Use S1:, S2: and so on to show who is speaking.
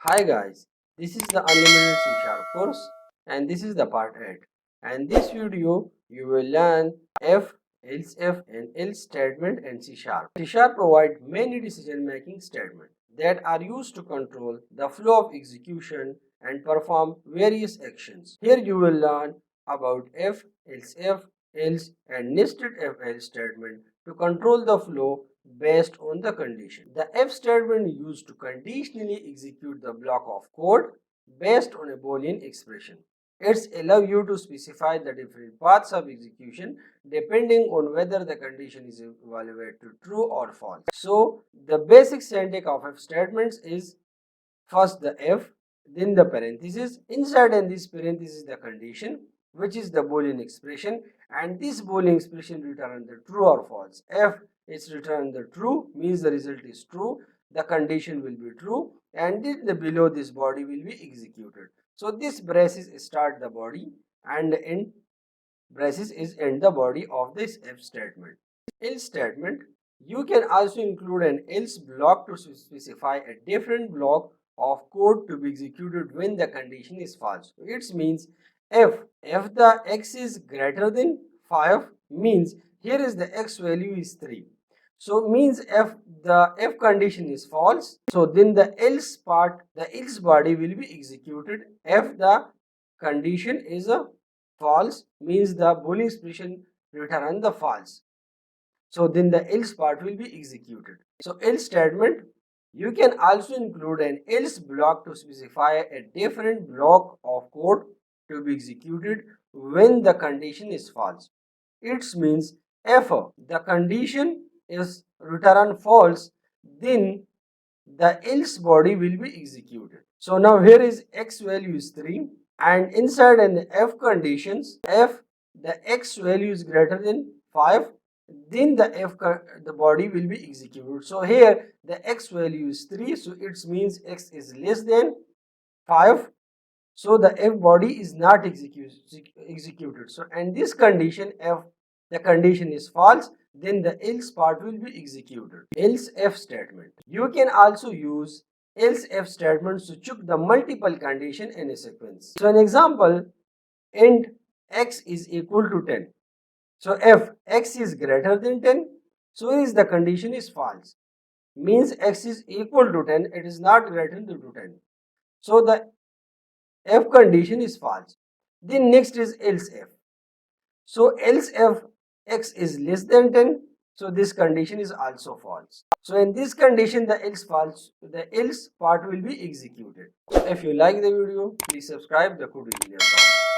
S1: Hi guys, this is the Unlimited C Sharp course and this is the part 8. And this video you will learn if, else if and else statement and C Sharp. C Sharp provides many decision making statements that are used to control the flow of execution and perform various actions. Here you will learn about if, else and nested if else statement to control the flow based on the condition. The if statement used to conditionally execute the block of code based on a Boolean expression. It's allow you to specify the different paths of execution depending on whether the condition is evaluated to true or false. So the basic syntax of if statements is first the if, then the parenthesis, inside and this parenthesis the condition, which is the Boolean expression, and this Boolean expression return the true or false. If it's returned the true means the result is true, the condition will be true, and then the below this body will be executed. So this braces start the body and end braces is end the body of this if statement. Else statement, you can also include an else block to specify a different block of code to be executed when the condition is false. It means if the x is greater than 5 means here is the x value is 3. So means if the if condition is false, so then the else part, the else body will be executed. If the condition is a false means the Boolean expression return the false. So then the else part will be executed. So else statement, you can also include an else block to specify a different block of code to be executed when the condition is false. It means if the condition is return false, then the else body will be executed. So now here is x value is 3 and inside an if conditions, if the x value is greater than 5, then the body will be executed. So here the x value is 3, so it means x is less than 5, so the if body is not executed. So and this condition, if the condition is false, then the else part will be executed. Else if statement, you can also use else if statements to check the multiple condition in a sequence. So an example, int x is equal to 10. So if x is greater than 10, so is the condition is false. Means x is equal to 10, it is not greater than to 10. So the if condition is false. Then next is else if. So else if x is less than 10, so this condition is also false. So in this condition the else part will be executed. So if you like the video, please subscribe the code is Ilyasoft.